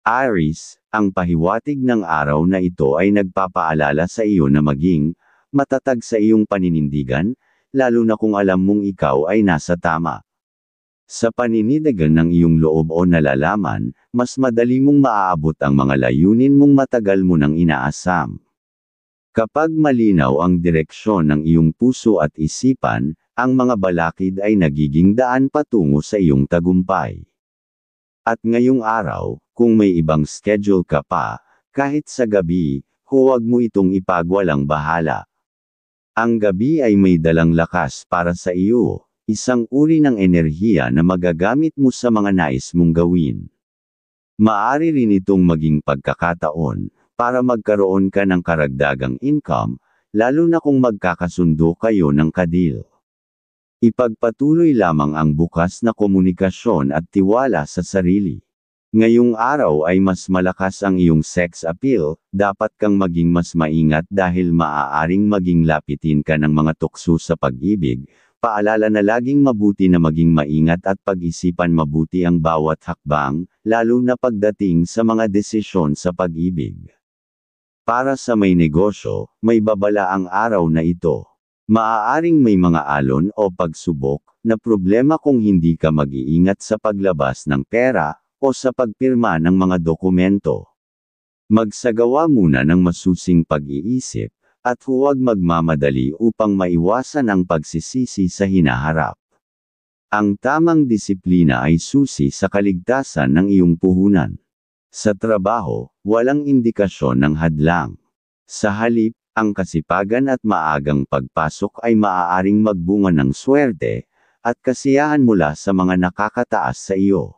Aries, ang pahiwatig ng araw na ito ay nagpapaalala sa iyo na maging matatag sa iyong paninindigan, lalo na kung alam mong ikaw ay nasa tama. Sa panindigan ng iyong loob o nalalaman, mas madali mong maaabot ang mga layunin mong matagal mo nang inaasam. Kapag malinaw ang direksyon ng iyong puso at isipan, ang mga balakid ay nagiging daan patungo sa iyong tagumpay. At ngayong araw, kung may ibang schedule ka pa, kahit sa gabi, huwag mo itong ipagwalang bahala. Ang gabi ay may dalang lakas para sa iyo, isang uri ng enerhiya na magagamit mo sa mga nais mong gawin. Maaari rin itong maging pagkakataon, para magkaroon ka ng karagdagang income, lalo na kung magkakasundo kayo ng kadil. Ipagpatuloy lamang ang bukas na komunikasyon at tiwala sa sarili. Ngayong araw ay mas malakas ang iyong sex appeal, dapat kang maging mas maingat dahil maaaring maging lapitin ka ng mga tukso sa pag-ibig. Paalala na laging mabuti na maging maingat at pag-isipan mabuti ang bawat hakbang, lalo na pagdating sa mga desisyon sa pag-ibig. Para sa may negosyo, may babala ang araw na ito. Maaaring may mga alon o pagsubok na problema kung hindi ka mag-iingat sa paglabas ng pera o sa pagpirma ng mga dokumento. Magsagawa muna ng masusing pag-iisip, at huwag magmamadali upang maiwasan ang pagsisisi sa hinaharap. Ang tamang disiplina ay susi sa kaligtasan ng iyong puhunan. Sa trabaho, walang indikasyon ng hadlang. Sa halip, ang kasipagan at maagang pagpasok ay maaaring magbunga ng swerte, at kasiyahan mula sa mga nakakataas sa iyo.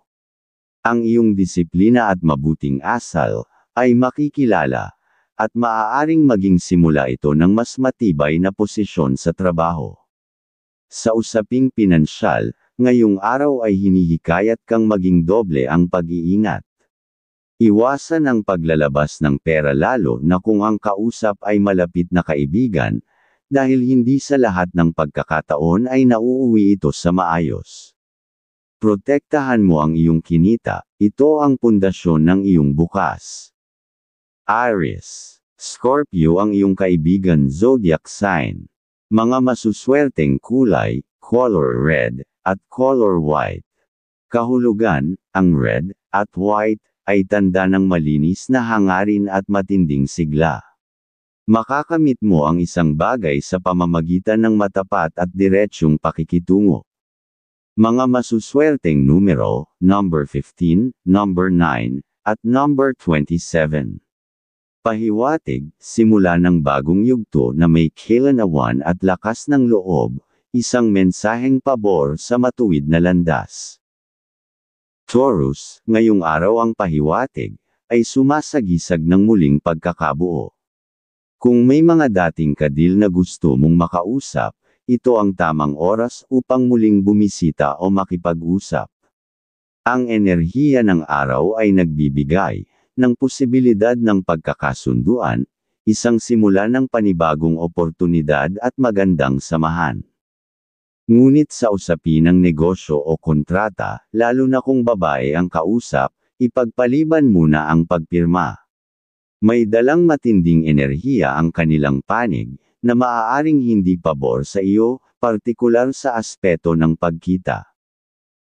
Ang iyong disiplina at mabuting asal ay makikilala, at maaaring maging simula ito ng mas matibay na posisyon sa trabaho. Sa usaping pinansyal, ngayong araw ay hinihikayat kang maging doble ang pag-iingat. Iwasan ang paglalabas ng pera lalo na kung ang kausap ay malapit na kaibigan, dahil hindi sa lahat ng pagkakataon ay nauuwi ito sa maayos. Protektahan mo ang iyong kinita, ito ang pundasyon ng iyong bukas. Aries. Scorpio ang iyong kaibigan zodiac sign. Mga masuswerteng kulay, color red, at color white. Kahulugan, ang red, at white, ay tanda ng malinis na hangarin at matinding sigla. Makakamit mo ang isang bagay sa pamamagitan ng matapat at diretsyong pakikitungo. Mga masuswerteng numero, number 15, number 9, at number 27. Pahiwatig, simula ng bagong yugto na may kailanawan at lakas ng loob, isang mensaheng pabor sa matuwid na landas. Taurus, ngayong araw ang pahiwatig, ay sumasagisag ng muling pagkakabuo. Kung may mga dating kadil na gusto mong makausap, ito ang tamang oras upang muling bumisita o makipag-usap. Ang enerhiya ng araw ay nagbibigay ng posibilidad ng pagkakasunduan, isang simula ng panibagong oportunidad at magandang samahan. Ngunit sa usapin ng negosyo o kontrata, lalo na kung babae ang kausap, ipagpaliban muna ang pagpirma. May dalang matinding enerhiya ang kanilang panig, na maaaring hindi pabor sa iyo, partikular sa aspeto ng pagkita.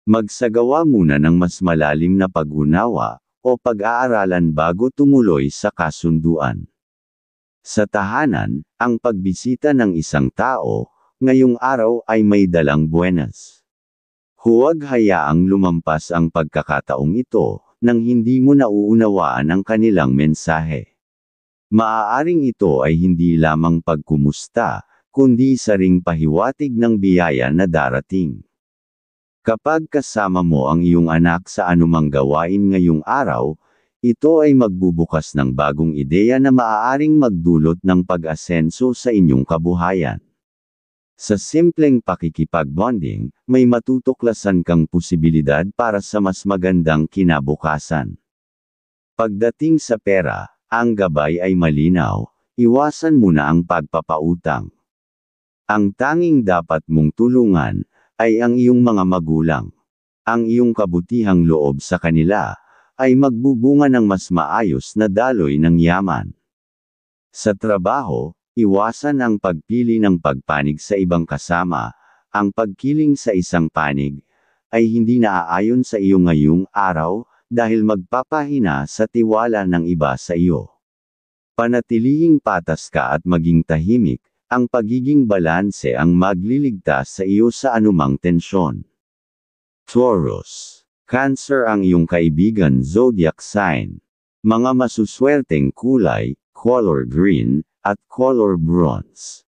Magsagawa muna ng mas malalim na pag-unawa, o pag-aaralan bago tumuloy sa kasunduan. Sa tahanan, ang pagbisita ng isang tao, ngayong araw ay may dalang buenas. Huwag hayaang lumampas ang pagkakataong ito, nang hindi mo nauunawaan ang kanilang mensahe. Maaaring ito ay hindi lamang pagkumusta, kundi isa ring pahiwatig ng biyaya na darating. Kapag kasama mo ang iyong anak sa anumang gawain ngayong araw, ito ay magbubukas ng bagong ideya na maaaring magdulot ng pag-asenso sa inyong kabuhayan. Sa simpleng pakikipag-bonding, may matutuklasan kang posibilidad para sa mas magandang kinabukasan. Pagdating sa pera, ang gabay ay malinaw, iwasan muna ang pagpapautang. Ang tanging dapat mong tulungan, ay ang iyong mga magulang. Ang iyong kabutihang loob sa kanila, ay magbubunga ng mas maayos na daloy ng yaman. Sa trabaho, iwasan ang pagpili ng pagpanig sa ibang kasama. Ang pagkiling sa isang panig ay hindi naaayon sa iyo ngayong araw dahil magpapahina sa tiwala ng iba sa iyo. Panatilihing patas ka at maging tahimik, ang pagiging balanse ang magliligtas sa iyo sa anumang tensyon. Taurus. Cancer ang iyong kaibigan zodiac sign. Mga masuswerteng kulay, color green, at color bronze.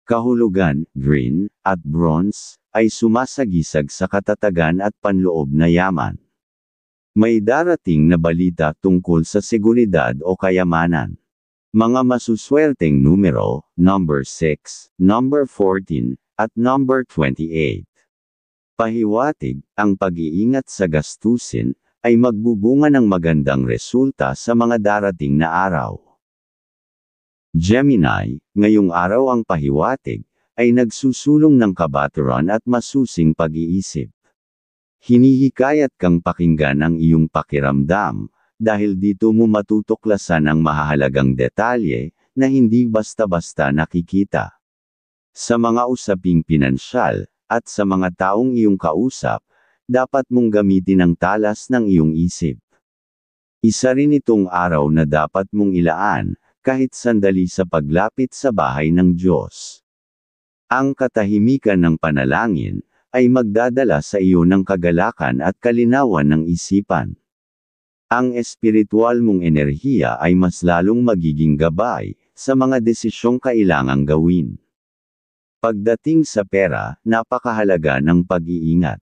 Kahulugan, green, at bronze, ay sumasagisag sa katatagan at panloob na yaman. May darating na balita tungkol sa seguridad o kayamanan. Mga masuswerteng numero, number 6, number 14, at number 28. Pahiwatig, ang pag-iingat sa gastusin, ay magbubunga ng magandang resulta sa mga darating na araw. Gemini, ngayong araw ang pahiwatig, ay nagsusulong ng kabaturan at masusing pag-iisip. Hinihikayat kang pakinggan ang iyong pakiramdam, dahil dito mo matutuklasan ang mahahalagang detalye, na hindi basta-basta nakikita. Sa mga usaping pinansyal, at sa mga taong iyong kausap, dapat mong gamitin ang talas ng iyong isip. Isa rin itong araw na dapat mong ilaan, kahit sandali sa paglapit sa bahay ng Diyos. Ang katahimikan ng panalangin, ay magdadala sa iyo ng kagalakan at kalinawan ng isipan. Ang espiritual mong enerhiya ay mas lalong magiging gabay, sa mga desisyong kailangang gawin. Pagdating sa pera, napakahalaga ng pag-iingat.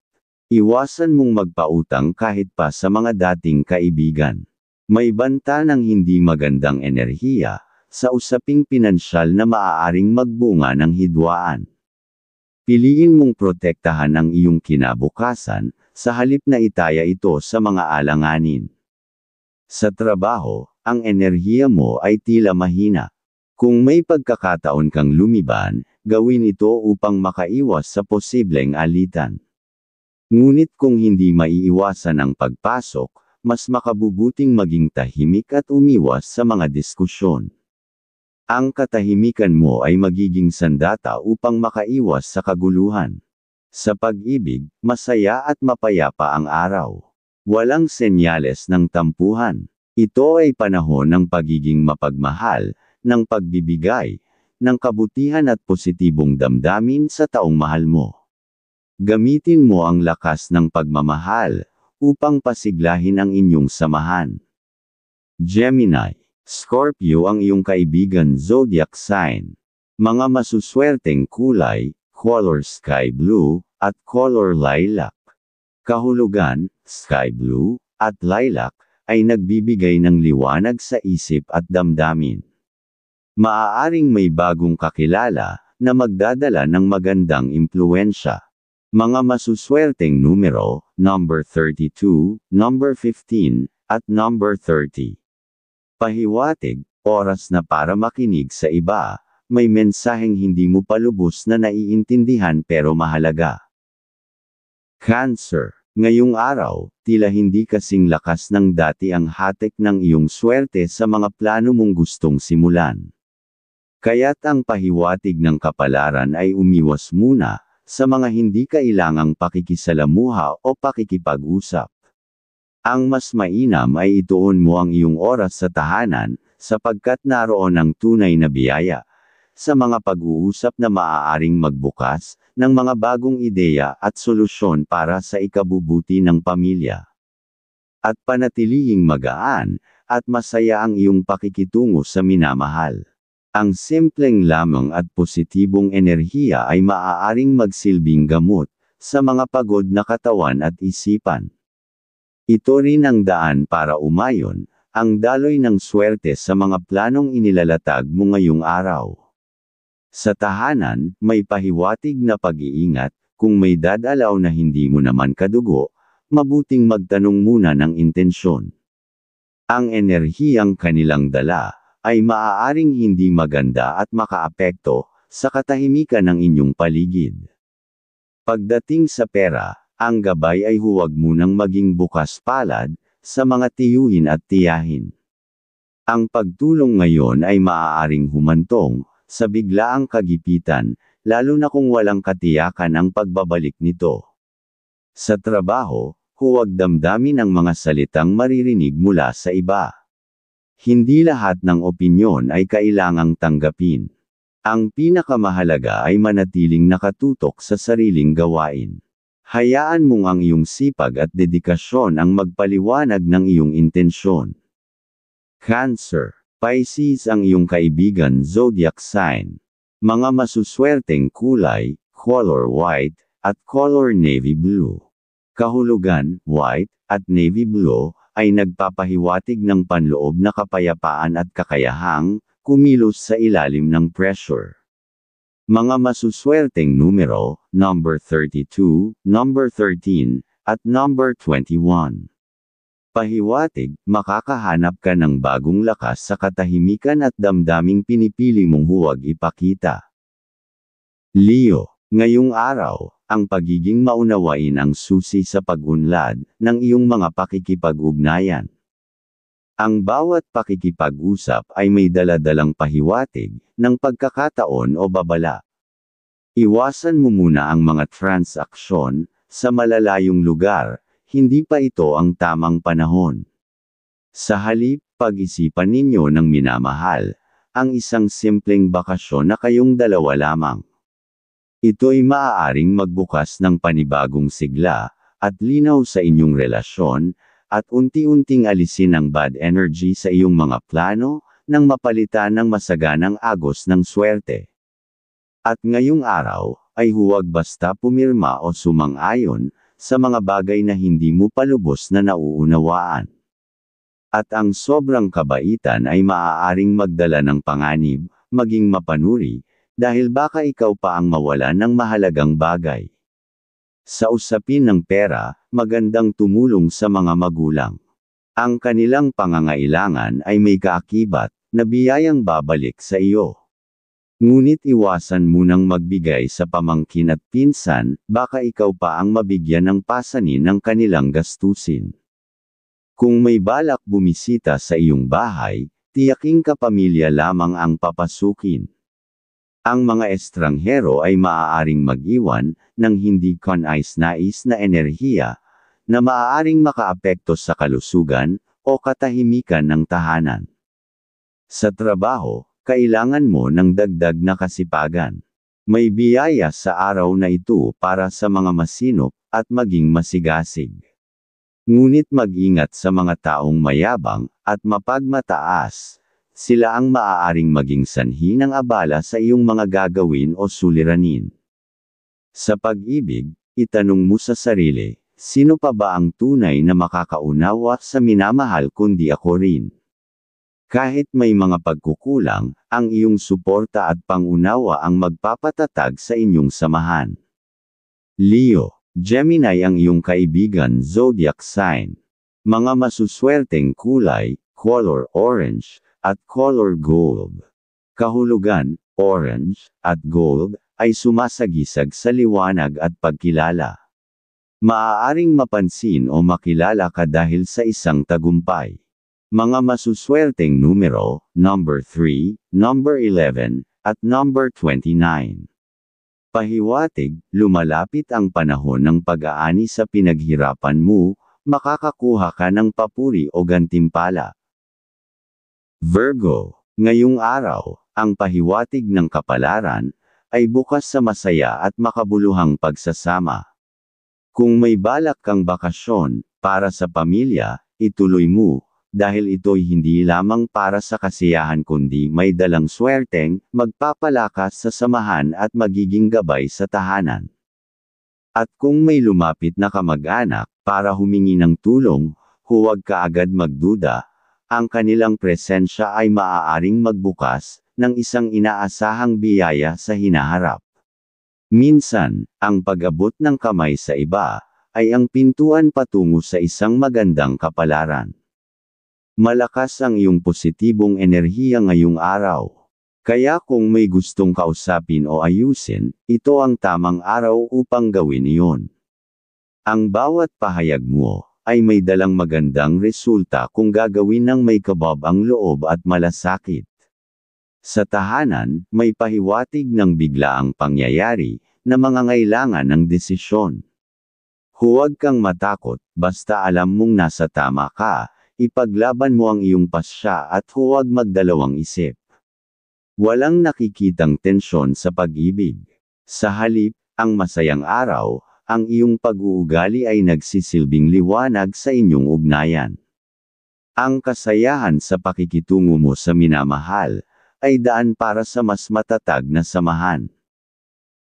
Iwasan mong magpautang kahit pa sa mga dating kaibigan. May banta ng hindi magandang enerhiya, sa usaping pinansyal na maaaring magbunga ng hidwaan. Piliin mong protektahan ang iyong kinabukasan, sa halip na itaya ito sa mga alanganin. Sa trabaho, ang enerhiya mo ay tila mahina. Kung may pagkakataon kang lumiban, gawin ito upang makaiwas sa posibleng alitan. Ngunit kung hindi maiiwasan ang pagpasok, mas makabubuting maging tahimik at umiwas sa mga diskusyon. Ang katahimikan mo ay magiging sandata upang makaiwas sa kaguluhan. Sa pag-ibig, masaya at mapayapa ang araw. Walang senyales ng tampuhan. Ito ay panahon ng pagiging mapagmahal, ng pagbibigay, ng kabutihan at positibong damdamin sa taong mahal mo. Gamitin mo ang lakas ng pagmamahal, upang pasiglahin ang inyong samahan. Gemini. Scorpio ang iyong kaibigan zodiac sign. Mga masuswerteng kulay, color sky blue, at color lilac. Kahulugan, sky blue, at lilac, ay nagbibigay ng liwanag sa isip at damdamin. Maaaring may bagong kakilala, na magdadala ng magandang impluwensya. Mga masuswerteng numero, number 32, number 15, at number 30. Pahiwatig, oras na para makinig sa iba, may mensaheng hindi mo pa lubos na naiintindihan pero mahalaga. Cancer. Ngayong araw, tila hindi kasing lakas ng dati ang hatik ng iyong swerte sa mga plano mong gustong simulan. Kaya't ang pahiwatig ng kapalaran ay umiwas muna, sa mga hindi kailangang pakikisalamuha o pakikipag-usap. Ang mas mainam ay ituon mo ang iyong oras sa tahanan, sapagkat naroon ang tunay na biyaya, sa mga pag-uusap na maaaring magbukas, ng mga bagong ideya at solusyon para sa ikabubuti ng pamilya. At panatilihing magaan, at masaya ang iyong pakikitungo sa minamahal. Ang simpleng lamang at positibong enerhiya ay maaaring magsilbing gamot, sa mga pagod na katawan at isipan. Ito rin ang daan para umayon, ang daloy ng swerte sa mga planong inilalatag mo ngayong araw. Sa tahanan, may pahiwatig na pag-iingat, kung may dadalaw na hindi mo naman kadugo, mabuting magtanong muna ng intensyon. Ang enerhiyang kanilang dala, ay maaaring hindi maganda at makaapekto, sa katahimikan ng inyong paligid. Pagdating sa pera, ang gabay ay huwag munang maging bukas palad, sa mga tiyuhin at tiyahin. Ang pagtulong ngayon ay maaaring humantong sa biglaang kagipitan, lalo na kung walang katiyakan ang pagbabalik nito. Sa trabaho, huwag damdamin ang mga salitang maririnig mula sa iba. Hindi lahat ng opinyon ay kailangang tanggapin. Ang pinakamahalaga ay manatiling nakatutok sa sariling gawain. Hayaan mong ang iyong sipag at dedikasyon ang magpaliwanag ng iyong intensyon. Cancer. Pisces ang iyong kaibigan zodiac sign. Mga masuswerteng kulay, color white, at color navy blue. Kahulugan, white, at navy blue, ay nagpapahiwatig ng panloob na kapayapaan at kakayahang kumilos sa ilalim ng pressure. Mga masuswerteng numero, number 32, number 13, at number 21. Pahiwatig, makakahanap ka ng bagong lakas sa katahimikan at damdaming pinipili mong huwag ipakita. Leo, ngayong araw, ang pagiging maunawain ang susi sa pag-unlad ng iyong mga pakikipag-ugnayan. Ang bawat pakikipag-usap ay may daladalang pahiwatig ng pagkakataon o babala. Iwasan mo muna ang mga transaksyon sa malalayong lugar. Hindi pa ito ang tamang panahon. Sa halip, pag-isipan ninyo ng minamahal, ang isang simpleng bakasyon na kayong dalawa lamang. Ito'y maaaring magbukas ng panibagong sigla, at linaw sa inyong relasyon, at unti-unting alisin ang bad energy sa iyong mga plano, nang mapalitan ng masaganang agos ng swerte. At ngayong araw, ay huwag basta pumirma o sumang-ayon, sa mga bagay na hindi mo palubos na nauunawaan. At ang sobrang kabaitan ay maaaring magdala ng panganib, maging mapanuri, dahil baka ikaw pa ang mawalan ng mahalagang bagay. Sa usapin ng pera, magandang tumulong sa mga magulang. Ang kanilang pangangailangan ay may kaakibat, na biyayang babalik sa iyo. Ngunit iwasan munang magbigay sa pamangkin at pinsan, baka ikaw pa ang mabigyan ng pasanin ng kanilang gastusin. Kung may balak bumisita sa iyong bahay, tiyaking kapamilya lamang ang papasukin. Ang mga estranghero ay maaaring mag-iwan ng hindi kanais-nais na enerhiya, na maaaring makaapekto sa kalusugan o katahimikan ng tahanan. Sa trabaho, kailangan mo ng dagdag na kasipagan. May biyaya sa araw na ito para sa mga masinop, at maging masigasig. Ngunit mag-ingat sa mga taong mayabang, at mapagmataas. Sila ang maaaring maging sanhi ng abala sa iyong mga gagawin o suliranin. Sa pag-ibig, itanong mo sa sarili, sino pa ba ang tunay na makakaunawa sa minamahal kundi ako rin? Kahit may mga pagkukulang, ang iyong suporta at pangunawa ang magpapatatag sa inyong samahan. Leo, Gemini ang iyong kaibigan zodiac sign. Mga masuswerteng kulay, color orange, at color gold. Kahulugan, orange, at gold, ay sumasagisag sa liwanag at pagkilala. Maaaring mapansin o makilala ka dahil sa isang tagumpay. Mga masuswerteng numero, number 3, number 11, at number 29. Pahiwatig, lumalapit ang panahon ng pag-aani sa pinaghirapan mo, makakakuha ka ng papuri o gantimpala. Virgo, ngayong araw, ang pahiwatig ng kapalaran, ay bukas sa masaya at makabuluhang pagsasama. Kung may balak kang bakasyon, para sa pamilya, ituloy mo. Dahil ito'y hindi lamang para sa kasiyahan kundi may dalang swerteng, magpapalakas sa samahan at magiging gabay sa tahanan. At kung may lumapit na kamag-anak, para humingi ng tulong, huwag kaagad magduda, ang kanilang presensya ay maaaring magbukas, ng isang inaasahang biyaya sa hinaharap. Minsan, ang pag-abot ng kamay sa iba, ay ang pintuan patungo sa isang magandang kapalaran. Malakas ang iyong positibong enerhiya ngayong araw. Kaya kung may gustong kausapin o ayusin, ito ang tamang araw upang gawin iyon. Ang bawat pahayag mo, ay may dalang magandang resulta kung gagawin ng may kabab ang loob at malasakit. Sa tahanan, may pahiwatig ng biglaang pangyayari na mangangailangan ng desisyon. Huwag kang matakot, basta alam mong nasa tama ka, ipaglaban mo ang iyong pasya at huwag magdalawang isip. Walang nakikitang tensyon sa pag-ibig. Sa halip, ang masayang araw, ang iyong pag-uugali ay nagsisilbing liwanag sa inyong ugnayan. Ang kasayahan sa pakikitungo mo sa minamahal, ay daan para sa mas matatag na samahan.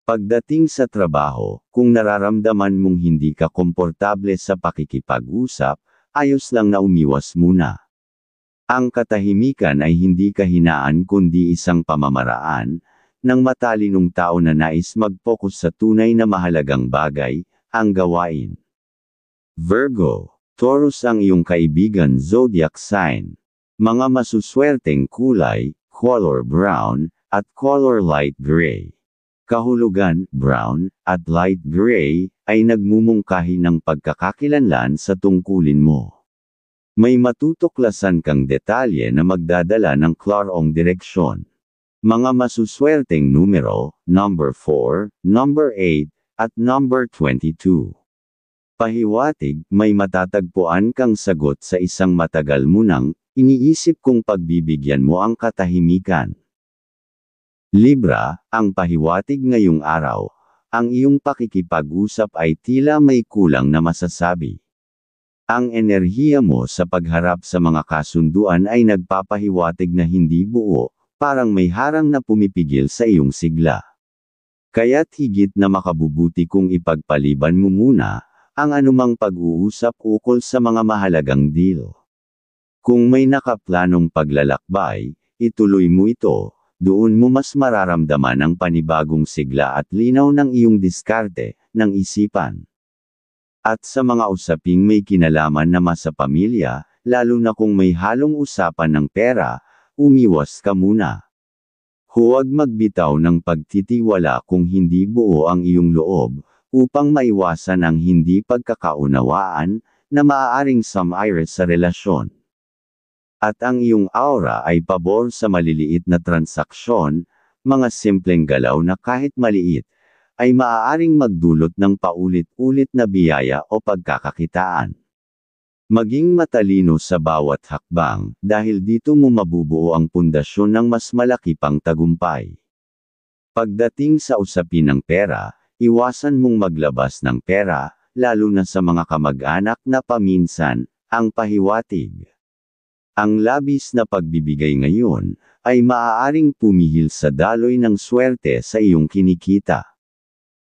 Pagdating sa trabaho, kung nararamdaman mong hindi ka komportable sa pakikipag-usap, ayos lang na umiwas muna. Ang katahimikan ay hindi kahinaan kundi isang pamamaraan, ng matalinong tao na nais mag-focus sa tunay na mahalagang bagay, ang gawain. Virgo, Taurus ang iyong kaibigan zodiac sign. Mga masuswerteng kulay, color brown, at color light gray. Kahulugan, brown, at light gray, ay nagmumungkahi ng pagkakakilanlan sa tungkulin mo. May matutuklasan kang detalye na magdadala ng klarong direksyon. Mga masuswerteng numero, number 4, number 8, at number 22. Pahiwatig, may matatagpuan kang sagot sa isang matagal mo nang iniisip kung pagbibigyan mo ang katahimikan. Libra, ang pahiwatig ngayong araw, ang iyong pakikipag-usap ay tila may kulang na masasabi. Ang enerhiya mo sa pagharap sa mga kasunduan ay nagpapahiwatig na hindi buo, parang may harang na pumipigil sa iyong sigla. Kaya't higit na makabubuti kung ipagpaliban mo muna ang anumang pag-uusap ukol sa mga mahalagang deal. Kung may nakaplanong paglalakbay, ituloy mo ito, doon mo mas mararamdaman ang panibagong sigla at linaw ng iyong diskarte, ng isipan. At sa mga usaping may kinalaman na sa pamilya, lalo na kung may halong usapan ng pera, umiwas ka muna. Huwag magbitaw ng pagtitiwala kung hindi buo ang iyong loob, upang maiwasan ang hindi pagkakaunawaan, na maaaring sumire sa relasyon. At ang iyong aura ay pabor sa maliliit na transaksyon, mga simpleng galaw na kahit maliit, ay maaaring magdulot ng paulit-ulit na biyaya o pagkakakitaan. Maging matalino sa bawat hakbang, dahil dito mo mabubuo ang pundasyon ng mas malaki pang tagumpay. Pagdating sa usapin ng pera, iwasan mong maglabas ng pera, lalo na sa mga kamag-anak na paminsan, ang pahiwatig. Ang labis na pagbibigay ngayon, ay maaaring pumihil sa daloy ng swerte sa iyong kinikita.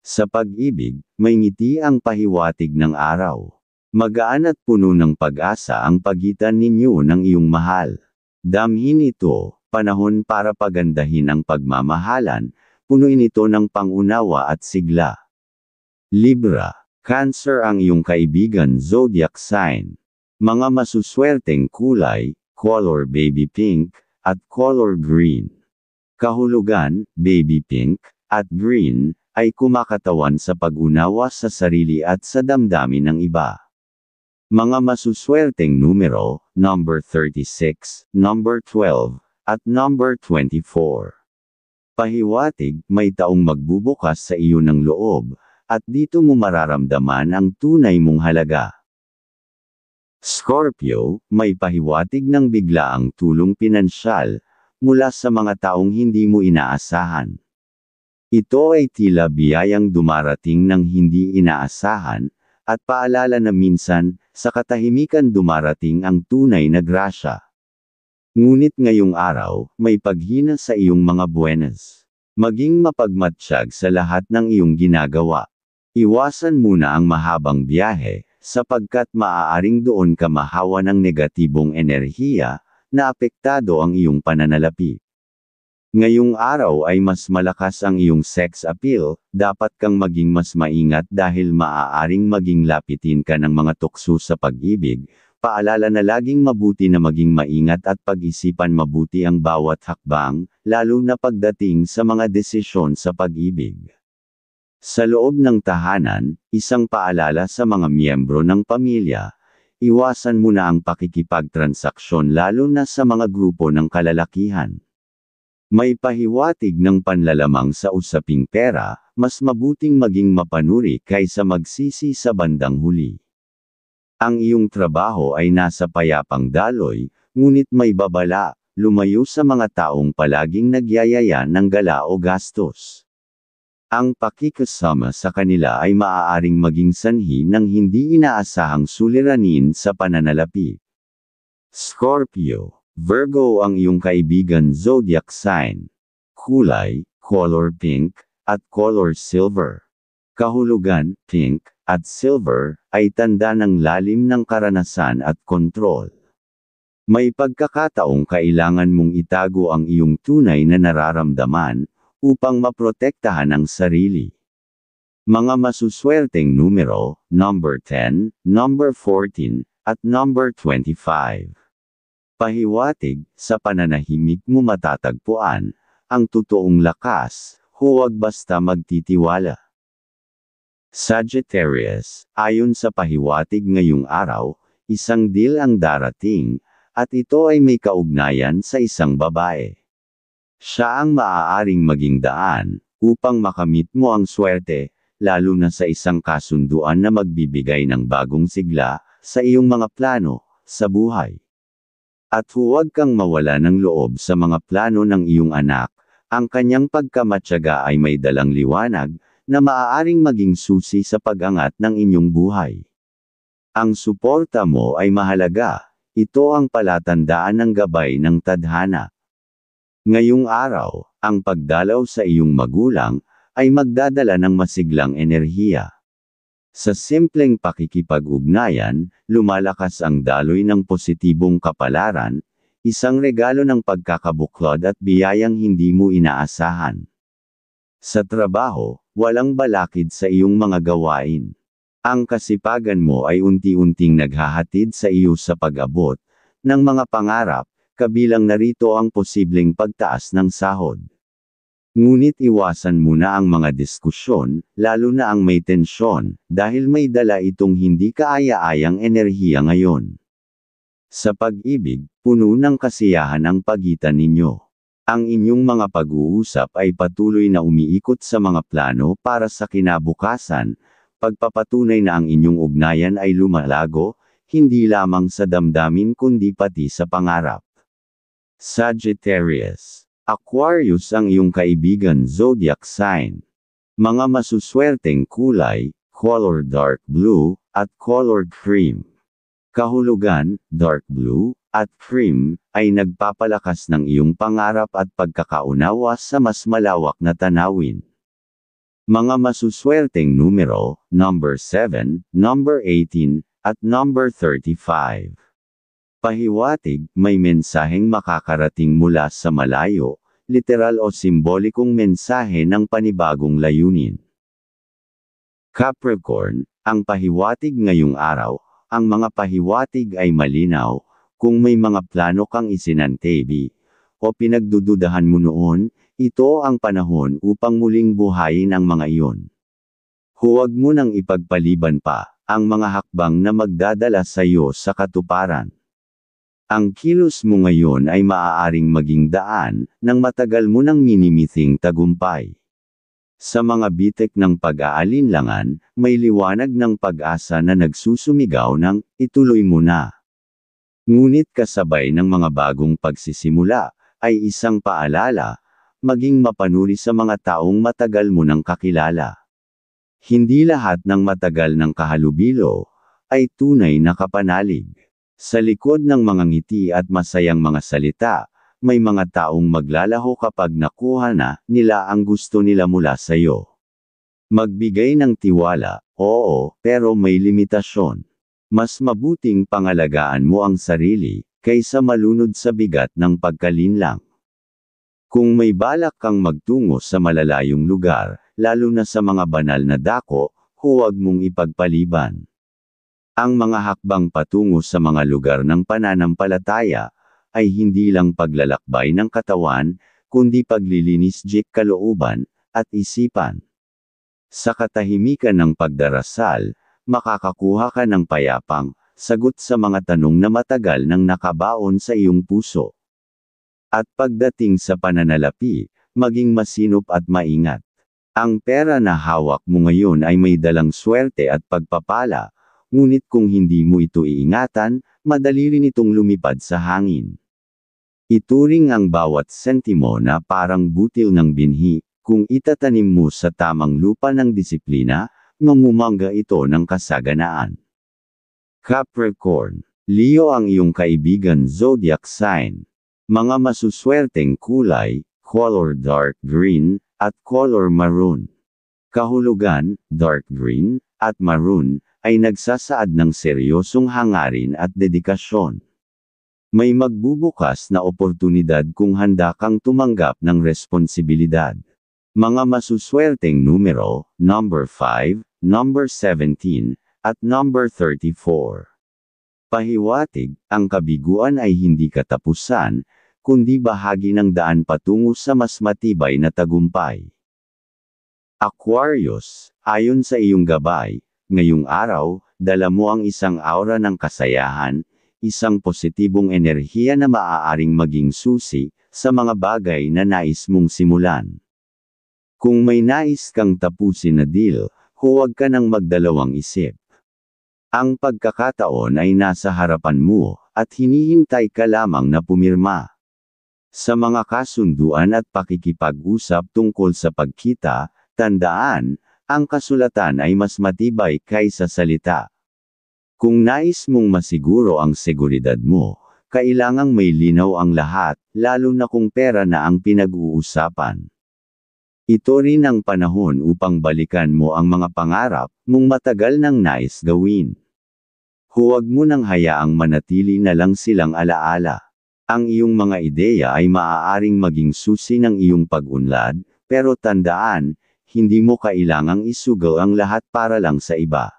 Sa pag-ibig, may ngiti ang pahiwatig ng araw. Magaan at puno ng pag-asa ang pagitan ninyo ng iyong mahal. Damhin ito, panahon para pagandahin ang pagmamahalan, punuin ito ng pangunawa at sigla. Libra, Cancer ang iyong kaibigan zodiac sign. Mga masuswerteng kulay, color baby pink, at color green. Kahulugan, baby pink, at green, ay kumakatawan sa pag-unawa sa sarili at sa damdamin ng iba. Mga masuswerteng numero, number 36, number 12, at number 24. Pahiwatig, may taong magbubukas sa iyo ng loob, at dito mo mararamdaman ang tunay mong halaga. Scorpio, may pahiwatig ng biglaang tulong pinansyal, mula sa mga taong hindi mo inaasahan. Ito ay tila biyayang dumarating ng hindi inaasahan, at paalala na minsan, sa katahimikan dumarating ang tunay na grasya. Ngunit ngayong araw, may paghina sa iyong mga buwenas. Maging mapagmatsyag sa lahat ng iyong ginagawa. Iwasan muna ang mahabang biyahe, sapagkat maaaring doon ka mahawa ng negatibong enerhiya, na apektado ang iyong pananalapi. Ngayong araw ay mas malakas ang iyong sex appeal, dapat kang maging mas maingat dahil maaaring maging lapitin ka ng mga tukso sa pag-ibig. Paalala na laging mabuti na maging maingat at pag-isipan mabuti ang bawat hakbang, lalo na pagdating sa mga desisyon sa pag-ibig. Sa loob ng tahanan, isang paalala sa mga miyembro ng pamilya, iwasan mo na ang pakikipagtransaksyon lalo na sa mga grupo ng kalalakihan. May pahiwatig ng panlalamang sa usaping pera, mas mabuting maging mapanuri kaysa magsisi sa bandang huli. Ang iyong trabaho ay nasa payapang daloy, ngunit may babala, lumayo sa mga taong palaging nagyayaya ng gala o gastos. Ang pakikasama sa kanila ay maaaring maging sanhi ng hindi inaasahang suliranin sa pananalapi. Scorpio, Virgo ang iyong kaibigan zodiac sign. Kulay, color pink, at color silver. Kahulugan, pink, at silver, ay tanda ng lalim ng karanasan at kontrol. May pagkakataong kailangan mong itago ang iyong tunay na nararamdaman, upang maprotektahan ang sarili. Mga masuswerteng numero, number 10, number 14, at number 25. Pahiwatig, sa pananahimik mo matatagpuan, ang totoong lakas, huwag basta magtitiwala. Sagittarius, ayon sa pahiwatig ngayong araw, isang deal ang darating, at ito ay may kaugnayan sa isang babae. Siya ang maaaring maging daan, upang makamit mo ang swerte, lalo na sa isang kasunduan na magbibigay ng bagong sigla, sa iyong mga plano, sa buhay. At huwag kang mawala ng loob sa mga plano ng iyong anak, ang kanyang pagkamatyaga ay may dalang liwanag, na maaaring maging susi sa pag-angat ng inyong buhay. Ang suporta mo ay mahalaga, ito ang palatandaan ng gabay ng tadhana. Ngayong araw, ang pagdalaw sa iyong magulang, ay magdadala ng masiglang enerhiya. Sa simpleng pakikipag-ugnayan, lumalakas ang daloy ng positibong kapalaran, isang regalo ng pagkakabuklod at biyayang hindi mo inaasahan. Sa trabaho, walang balakid sa iyong mga gawain. Ang kasipagan mo ay unti-unting naghahatid sa iyo sa pag-abot ng mga pangarap, kabilang narito ang posibleng pagtaas ng sahod. Ngunit iwasan muna ang mga diskusyon, lalo na ang may tensyon, dahil may dala itong hindi kaaya-ayang enerhiya ngayon. Sa pag-ibig, puno ng kasiyahan ang pagitan ninyo. Ang inyong mga pag-uusap ay patuloy na umiikot sa mga plano para sa kinabukasan, pagpapatunay na ang inyong ugnayan ay lumalago, hindi lamang sa damdamin kundi pati sa pangarap. Sagittarius, Aquarius ang iyong kaibigan zodiac sign. Mga masuswerteng kulay, color dark blue, at color cream. Kahulugan, dark blue, at cream, ay nagpapalakas ng iyong pangarap at pagkakaunawa sa mas malawak na tanawin. Mga masuswerteng numero, number 7, number 18, at number 35. Pahiwatig, may mensaheng makakarating mula sa malayo, literal o simbolikong mensahe ng panibagong layunin. Capricorn, ang pahiwatig ngayong araw, ang mga pahiwatig ay malinaw, kung may mga plano kang isinantabi, o pinagdududahan mo noon, ito ang panahon upang muling buhayin ang mga iyon. Huwag mo nang ipagpaliban pa, ang mga hakbang na magdadala sa iyo sa katuparan. Ang kilos mo ngayon ay maaaring maging daan, ng matagal mo nang minimithing tagumpay. Sa mga bitik ng pag-aalinlangan, may liwanag ng pag-asa na nagsusumigaw ng, ituloy mo na. Ngunit kasabay ng mga bagong pagsisimula, ay isang paalala, maging mapanuri sa mga taong matagal mo nang kakilala. Hindi lahat ng matagal ng kahalubilo, ay tunay na kapanalig. Sa likod ng mga ngiti at masayang mga salita, may mga taong maglalaho kapag nakuha na nila ang gusto nila mula sa iyo. Magbigay ng tiwala, oo, pero may limitasyon. Mas mabuting pangalagaan mo ang sarili, kaysa malunod sa bigat ng pagkalinlang. Kung may balak kang magtungo sa malalayong lugar, lalo na sa mga banal na dako, huwag mong ipagpaliban. Ang mga hakbang patungo sa mga lugar ng pananampalataya, ay hindi lang paglalakbay ng katawan, kundi paglilinis kalooban, at isipan. Sa katahimikan ng pagdarasal, makakakuha ka ng payapang, sagot sa mga tanong na matagal nang nakabaon sa iyong puso. At pagdating sa pananalapi, maging masinop at maingat. Ang pera na hawak mo ngayon ay may dalang swerte at pagpapala, ngunit kung hindi mo ito iingatan, madali rin itong lumipad sa hangin. Ituring ang bawat sentimo na parang butil ng binhi, kung itatanim mo sa tamang lupa ng disiplina, mamumangga ito ng kasaganaan. Capricorn, Leo ang iyong kaibigan zodiac sign. Mga masuswerteng kulay, color dark green, at color maroon. Kahulugan, dark green, at maroon, ay nagsasaad ng seryosong hangarin at dedikasyon. May magbubukas na oportunidad kung handa kang tumanggap ng responsibilidad. Mga masuswerteng numero, number 5, number 17, at number 34. Pahiwatig, ang kabiguan ay hindi katapusan, kundi bahagi ng daan patungo sa mas matibay na tagumpay. Aquarius, ayon sa iyong gabay, ngayong araw, dala mo ang isang aura ng kasayahan, isang positibong enerhiya na maaaring maging susi sa mga bagay na nais mong simulan. Kung may nais kang tapusin na deal, huwag ka nang magdalawang isip. Ang pagkakataon ay nasa harapan mo, at hinihintay ka lamang na pumirma. Sa mga kasunduan at pakikipag-usap tungkol sa pagkita, tandaan, ang kasulatan ay mas matibay kaysa salita. Kung nais mong masiguro ang seguridad mo, kailangang may linaw ang lahat, lalo na kung pera na ang pinag-uusapan. Ito rin ang panahon upang balikan mo ang mga pangarap mong matagal nang nais gawin. Huwag mo nang hayaang manatili na lang silang alaala. Ang iyong mga ideya ay maaaring maging susi ng iyong pag-unlad, pero tandaan, hindi mo kailangang isugal ang lahat para lang sa iba.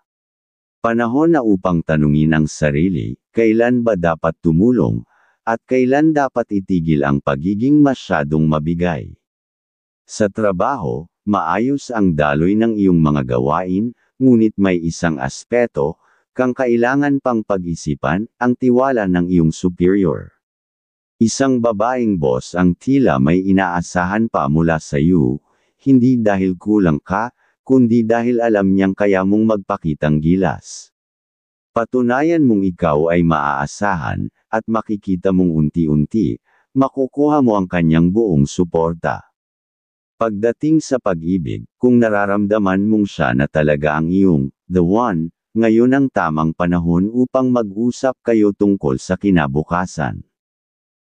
Panahon na upang tanungin ang sarili, kailan ba dapat tumulong, at kailan dapat itigil ang pagiging masyadong mabigay. Sa trabaho, maayos ang daloy ng iyong mga gawain, ngunit may isang aspeto, kang kailangan pang pag-isipan, ang tiwala ng iyong superior. Isang babaeng boss ang tila may inaasahan pa mula sa iyo, hindi dahil kulang ka, kundi dahil alam niyang kaya mong magpakitang gilas. Patunayan mong ikaw ay maaasahan, at makikita mong unti-unti, makukuha mo ang kanyang buong suporta. Pagdating sa pag-ibig, kung nararamdaman mong siya na talaga ang iyong, the one, ngayon ang tamang panahon upang mag-usap kayo tungkol sa kinabukasan.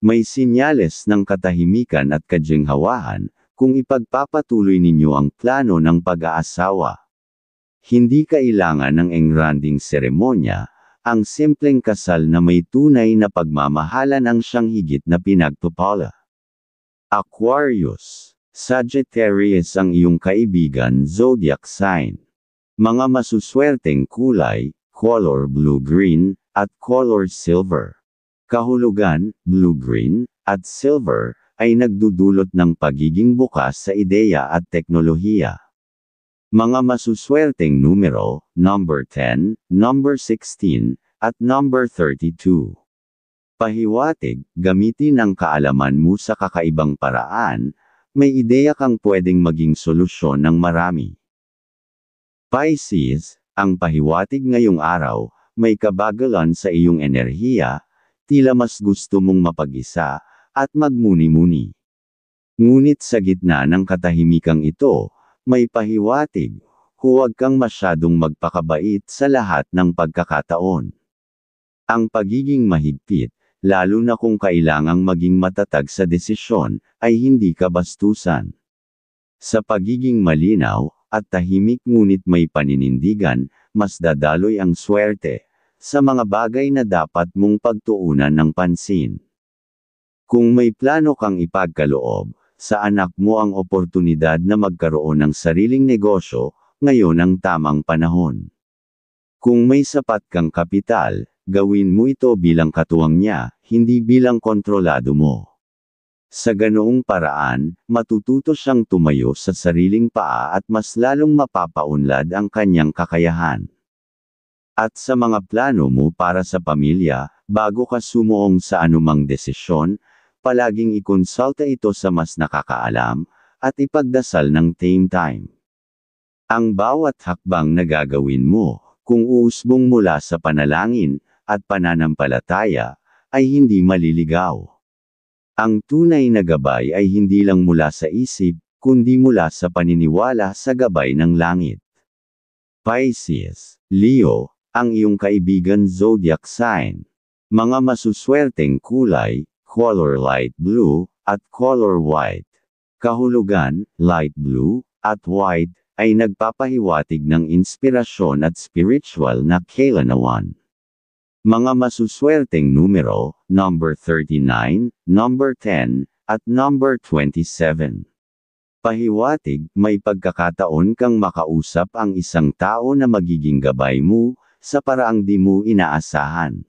May sinyales ng katahimikan at kaginhawahan, kung ipagpapatuloy ninyo ang plano ng pag-aasawa. Hindi kailangan ng engranding seremonya, ang simpleng kasal na may tunay na pagmamahalan ang siyang higit na pinagpapala. Aquarius, Sagittarius ang iyong kaibigan zodiac sign. Mga masuswerteng kulay, color blue-green, at color silver. Kahulugan, blue-green, at silver, ay nagdudulot ng pagiging bukas sa ideya at teknolohiya. Mga masuswerteng numero, number 10, number 16, at number 32. Pahiwatig, gamitin ang kaalaman mo sa kakaibang paraan, may ideya kang pwedeng maging solusyon ng marami. Pisces, ang pahiwatig ngayong araw, may kabagalan sa iyong enerhiya, tila mas gusto mong mapag-isa, at magmuni-muni. Ngunit sa gitna ng katahimikang ito, may pahiwatig, huwag kang masyadong magpakabait sa lahat ng pagkakataon. Ang pagiging mahigpit, lalo na kung kailangang maging matatag sa desisyon, ay hindi kabastusan. Sa pagiging malinaw, at tahimik ngunit may paninindigan, mas dadaloy ang swerte, sa mga bagay na dapat mong pagtuunan ng pansin. Kung may plano kang ipagkaloob, sa anak mo ang oportunidad na magkaroon ng sariling negosyo, ngayon ang tamang panahon. Kung may sapat kang kapital, gawin mo ito bilang katuwang niya, hindi bilang kontrolado mo. Sa ganoong paraan, matututo siyang tumayo sa sariling paa at mas lalong mapapaunlad ang kanyang kakayahan. At sa mga plano mo para sa pamilya, bago ka sumuong sa anumang desisyon, palaging ikonsulta ito sa mas nakakaalam, at ipagdasal ng same time. Ang bawat hakbang na gagawin mo, kung uusbong mula sa panalangin, at pananampalataya, ay hindi maliligaw. Ang tunay na gabay ay hindi lang mula sa isip, kundi mula sa paniniwala sa gabay ng langit. Pisces, Leo, ang iyong kaibigan zodiac sign. Mga masuswerteng kulay, color light blue, at color white. Kahulugan, light blue, at white, ay nagpapahiwatig ng inspirasyon at spiritual na kailanawan. Mga masuswerteng numero, number 39, number 10, at number 27. Pahiwatig, may pagkakataon kang makausap ang isang tao na magiging gabay mo, sa paraang di mo inaasahan.